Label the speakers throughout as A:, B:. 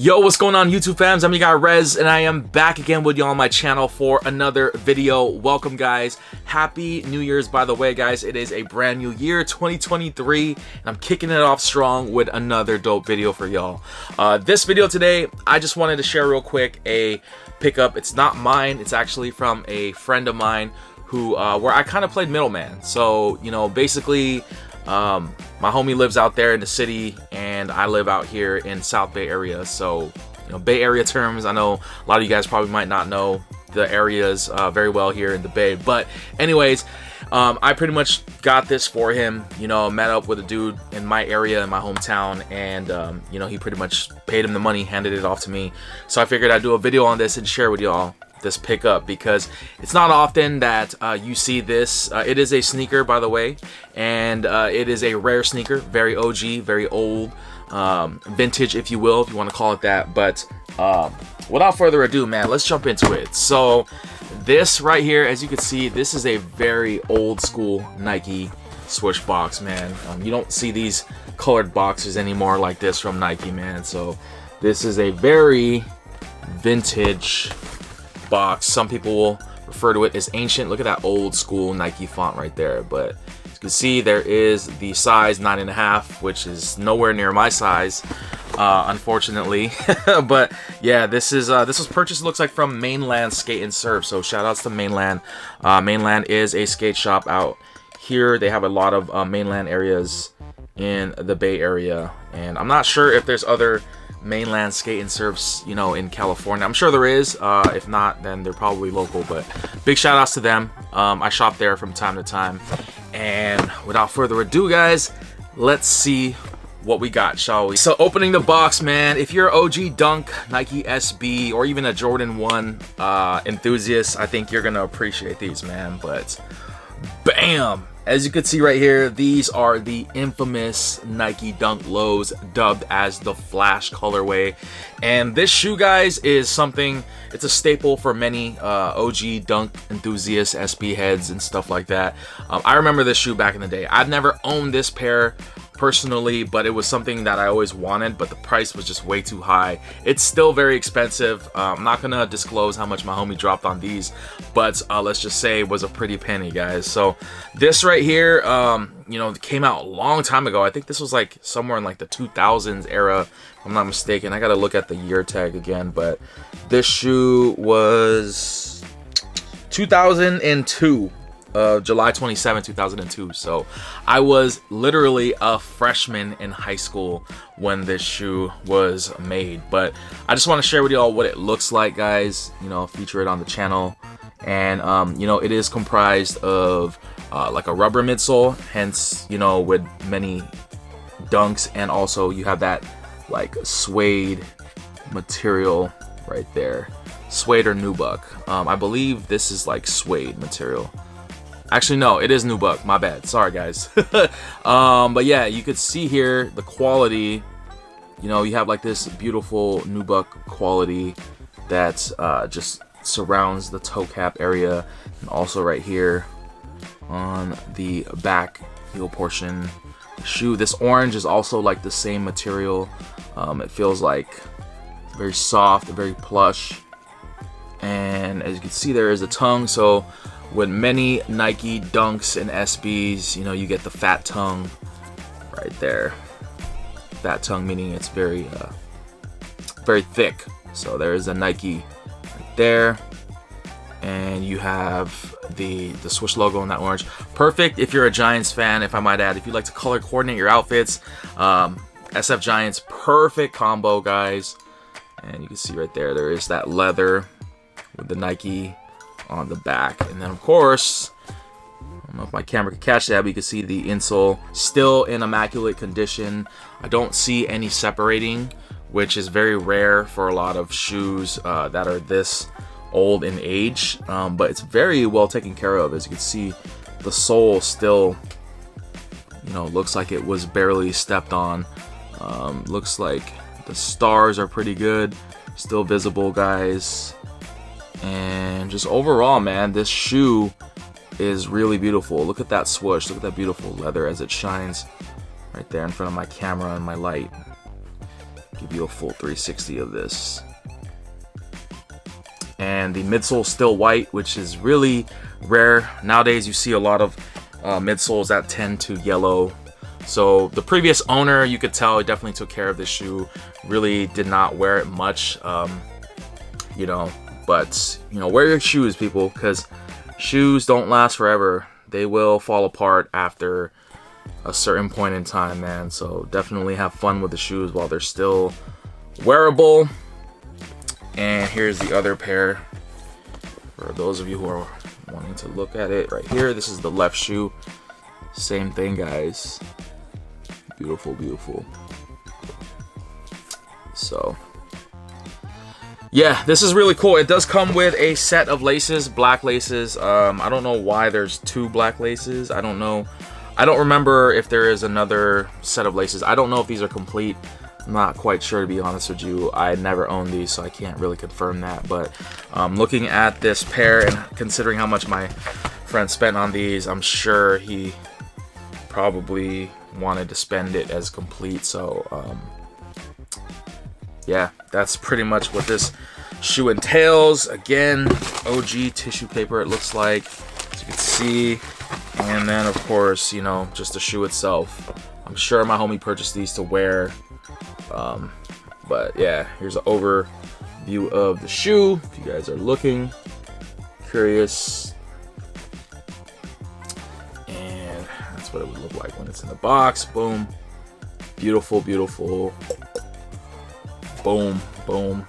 A: Yo, what's going on YouTube fams? I'm your guy Rez, and I am back again with y'all on my channel for another video. Welcome guys. Happy New Year's, by the way guys. It is a brand new year, 2023, and I'm kicking it off strong with another dope video for y'all. This video today, I just wanted to share real quick a pickup. It's not mine, it's actually from a friend of mine who where I kind of played middleman. So, you know, basically my homie lives out there in the city and I live out here in South Bay area. So, you know, Bay Area terms, I know a lot of you guys probably might not know the areas very well here in the Bay. But anyways, I pretty much got this for him, you know, met up with a dude in my area, in my hometown, and, you know, he pretty much paid him the money, handed it off to me. So I figured I'd do a video on this and share with y'all this pickup because it's not often that you see this. It is a sneaker, by the way, and it is a rare sneaker, very OG, very old, vintage, if you will, if you want to call it that. But without further ado, man, let's jump into it. So this right here, as you can see, this is a very old school Nike swoosh box, man. You don't see these colored boxes anymore like this from Nike, man. So this is a very vintage box. Some people will refer to it as ancient. Look at that old school Nike font right there. But as you can see, there is the size 9.5, which is nowhere near my size, unfortunately. But yeah, this was purchased, looks like, from Mainland Skate and Surf. So shout outs to Mainland. Mainland is a skate shop out here. They have a lot of mainland areas in the Bay Area, and I'm not sure if there's other Mainland Skate and Surfs, you know, in California. I'm sure there is. If not, then they're probably local. But big shout outs to them. I shop there from time to time. And without further ado, guys, let's see what we got, shall we? So opening the box, man, if you're an OG Dunk, Nike SB, or even a Jordan 1 enthusiast, I think you're gonna appreciate these, man. But bam! As you can see right here, these are the infamous Nike Dunk Lows, dubbed as the Flash colorway. And this shoe, guys, is something, it's a staple for many OG Dunk enthusiasts, SB heads, and stuff like that. I remember this shoe back in the day. I've never owned this pair personally, but it was something that I always wanted, but the price was just way too high. It's still very expensive. I'm not gonna disclose how much my homie dropped on these, but let's just say it was a pretty penny, guys. So this right here, you know, came out a long time ago. I think this was like somewhere in like the 2000s era, if I'm not mistaken. I gotta look at the year tag again, but this shoe was 2002. July 27, 2002. So I was literally a freshman in high school when this shoe was made. But I just want to share with y'all what it looks like, guys, you know, feature it on the channel. And you know, it is comprised of like a rubber midsole, hence, you know, with many Dunks, and also you have that like suede material right there, suede or nubuck. I believe this is like suede material. Actually, no, it is nubuck. My bad. Sorry, guys. But yeah, you could see here the quality. You know, you have like this beautiful nubuck quality that just surrounds the toe cap area, and also right here on the back heel portion. Shoe. This orange is also like the same material. It feels like very soft, very plush, and as you can see, there is a tongue. So with many Nike Dunks and SBs, you know, you get the fat tongue right there. Fat tongue meaning it's very very thick. So there's a Nike right there, and you have the swoosh logo in that orange. Perfect if you're a Giants fan, if I might add. If you like to color coordinate your outfits, SF Giants, perfect combo, guys. And you can see right there, there is that leather with the Nike on the back, and then of course, I don't know if my camera can catch that, but you can see the insole still in immaculate condition. I don't see any separating, which is very rare for a lot of shoes that are this old in age, but it's very well taken care of. As you can see, the sole still, you know, looks like it was barely stepped on. Looks like the stars are pretty good, still visible, guys. And just overall, man, this shoe is really beautiful. Look at that swoosh. Look at that beautiful leather as it shines right there in front of my camera and my light. give you a full 360 of this. And the midsole still white, which is really rare. Nowadays you see a lot of midsoles that tend to yellow. So the previous owner, you could tell, definitely took care of this shoe. Really did not wear it much, you know. But, you know, wear your shoes, people, because shoes don't last forever. They will fall apart after a certain point in time, man. So definitely have fun with the shoes while they're still wearable. And here's the other pair for those of you who are wanting to look at it right here. This is the left shoe. Same thing, guys. Beautiful, beautiful. So yeah, this is really cool. It does come with a set of laces, black laces. I don't know why there's 2 black laces. I don't know. I don't remember if there is another set of laces. I don't know if these are complete. I'm not quite sure, to be honest with you. I never owned these, so I can't really confirm that. But looking at this pair and considering how much my friend spent on these, I'm sure he probably wanted to spend it as complete. So yeah, that's pretty much what this shoe entails. Again, OG tissue paper, it looks like, as you can see. And then, of course, you know, just the shoe itself. I'm sure my homie purchased these to wear. But yeah, here's an overview of the shoe if you guys are looking, curious. And that's what it would look like when it's in the box. Boom. Beautiful, beautiful. Boom, boom.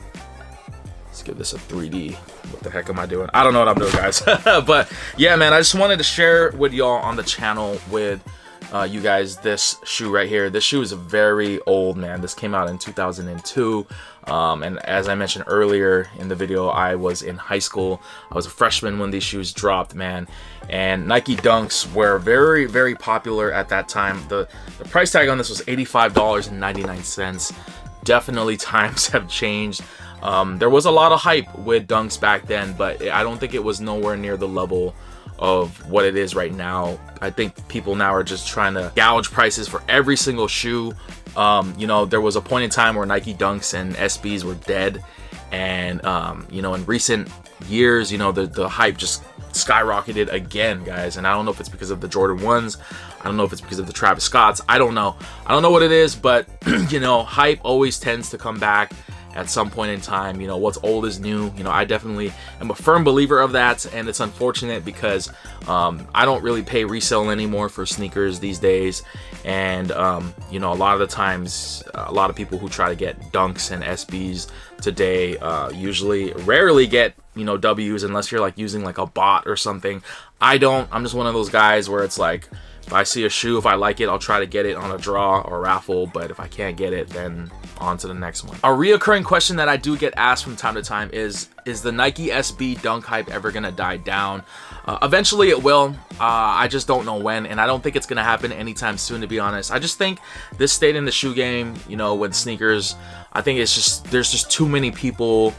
A: Let's give this a 3D. What the heck am I doing? I don't know what I'm doing, guys. But yeah, man, I just wanted to share with y'all on the channel with you guys this shoe right here. This shoe is very old, man. This came out in 2002. And as I mentioned earlier in the video, I was in high school. I was a freshman when these shoes dropped, man. And Nike Dunks were very, very popular at that time. The price tag on this was $85.99. Definitely times have changed. There was a lot of hype with Dunks back then, but I don't think it was nowhere near the level of what it is right now. I think people now are just trying to gouge prices for every single shoe. You know, there was a point in time where Nike Dunks and SBs were dead, and you know, in recent years, you know, the hype just skyrocketed again, guys. And I don't know if it's because of the Jordan 1s. I don't know if it's because of the Travis Scotts. I don't know what it is, but you know, hype always tends to come back at some point in time. You know, what's old is new. You know, I definitely am a firm believer of that, and it's unfortunate because I don't really pay resale anymore for sneakers these days. And you know, a lot of the times, a lot of people who try to get Dunks and SBs today rarely get, you know, W's unless you're like using like a bot or something. I don't. I'm just one of those guys where it's like, if I see a shoe, if I like it, I'll try to get it on a draw or raffle, but if I can't get it, then on to the next one. A reoccurring question that I do get asked from time to time is the Nike SB Dunk hype ever gonna die down? Eventually it will. I just don't know when, and I don't think it's gonna happen anytime soon, to be honest. I just think this state in the shoe game, you know, with sneakers, I think it's just, there's just too many people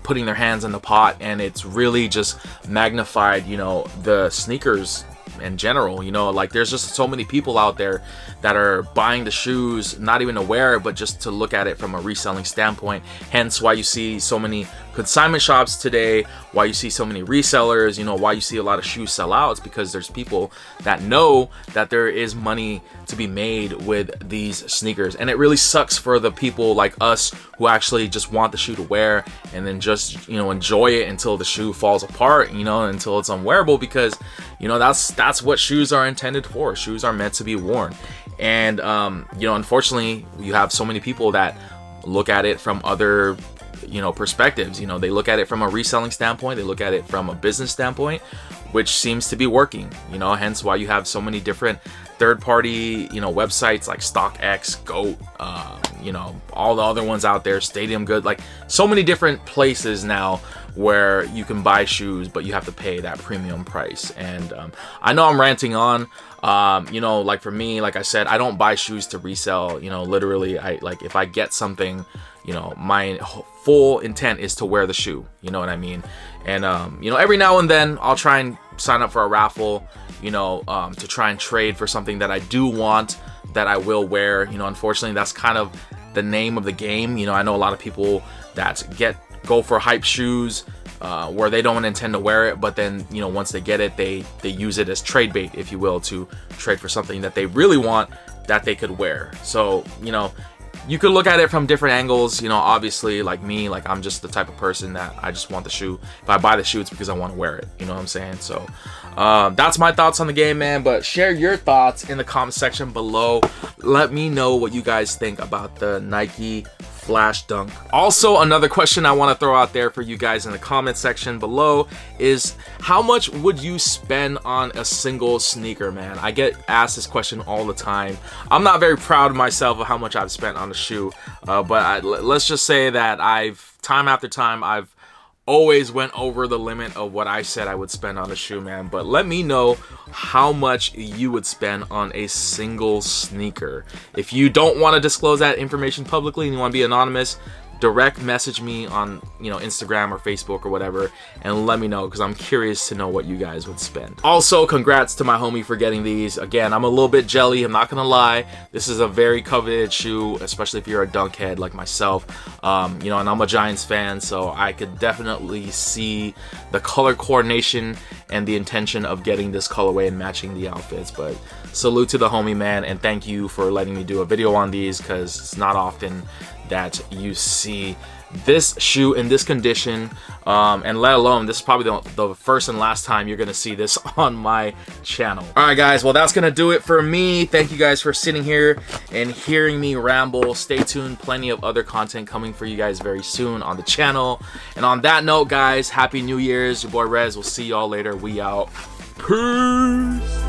A: putting their hands in the pot, and it's really just magnified, you know, the sneakers in general. You know, like there's just so many people out there that are buying the shoes not even to wear it, but just to look at it from a reselling standpoint. Hence why you see so many consignment shops today, why you see so many resellers, you know, why you see a lot of shoe sellouts, because there's people that know that there is money to be made with these sneakers. And it really sucks for the people like us who actually just want the shoe to wear and then just, you know, enjoy it until the shoe falls apart, you know, until it's unwearable, because, you know, that's what shoes are intended for. Shoes are meant to be worn. And you know, unfortunately, you have so many people that look at it from other, you know, perspectives. You know, they look at it from a reselling standpoint, they look at it from a business standpoint, which seems to be working, you know, hence why you have so many different third-party, you know, websites like StockX, GOAT, you know, all the other ones out there, Stadium Good, like so many different places now where you can buy shoes, but you have to pay that premium price. And I know I'm ranting on, you know, like for me, like I said, I don't buy shoes to resell. You know, literally, I like, if I get something, you know, my full intent is to wear the shoe, you know what I mean? And you know, every now and then I'll try and sign up for a raffle, you know, to try and trade for something that I do want, that I will wear. You know, unfortunately, that's kind of the name of the game. You know, I know a lot of people that go for hype shoes where they don't intend to wear it, but then, you know, once they get it, they use it as trade bait, if you will, to trade for something that they really want that they could wear. So, you know, you could look at it from different angles. You know, obviously, like me, like I'm just the type of person that I just want the shoe. If I buy the shoe, it's because I want to wear it. You know what I'm saying? So that's my thoughts on the game, man. But share your thoughts in the comment section below. Let me know what you guys think about the Nike Flash Dunk. Also, another question I want to throw out there for you guys in the comment section below is, how much would you spend on a single sneaker, man? I get asked this question all the time. I'm not very proud of myself of how much I've spent on a shoe, but let's just say that time after time, I've always went over the limit of what I said I would spend on a shoe, man. But let me know how much you would spend on a single sneaker. If you don't want to disclose that information publicly and you want to be anonymous, direct message me on, you know, Instagram or Facebook or whatever, and let me know, because I'm curious to know what you guys would spend. Also, congrats to my homie for getting these. Again, I'm a little bit jelly, I'm not gonna lie. This is a very coveted shoe, especially if you're a dunk head like myself. You know, and I'm a Giants fan, so I could definitely see the color coordination and the intention of getting this colorway and matching the outfits. But salute to the homie, man, and thank you for letting me do a video on these, because it's not often that you see this shoe in this condition, and let alone, this is probably the first and last time you're gonna see this on my channel. All right, guys, well, that's gonna do it for me. Thank you guys for sitting here and hearing me ramble. Stay tuned, plenty of other content coming for you guys very soon on the channel. And on that note, guys, happy New Year's. Your boy Rez. We'll see y'all later. We out. Peace.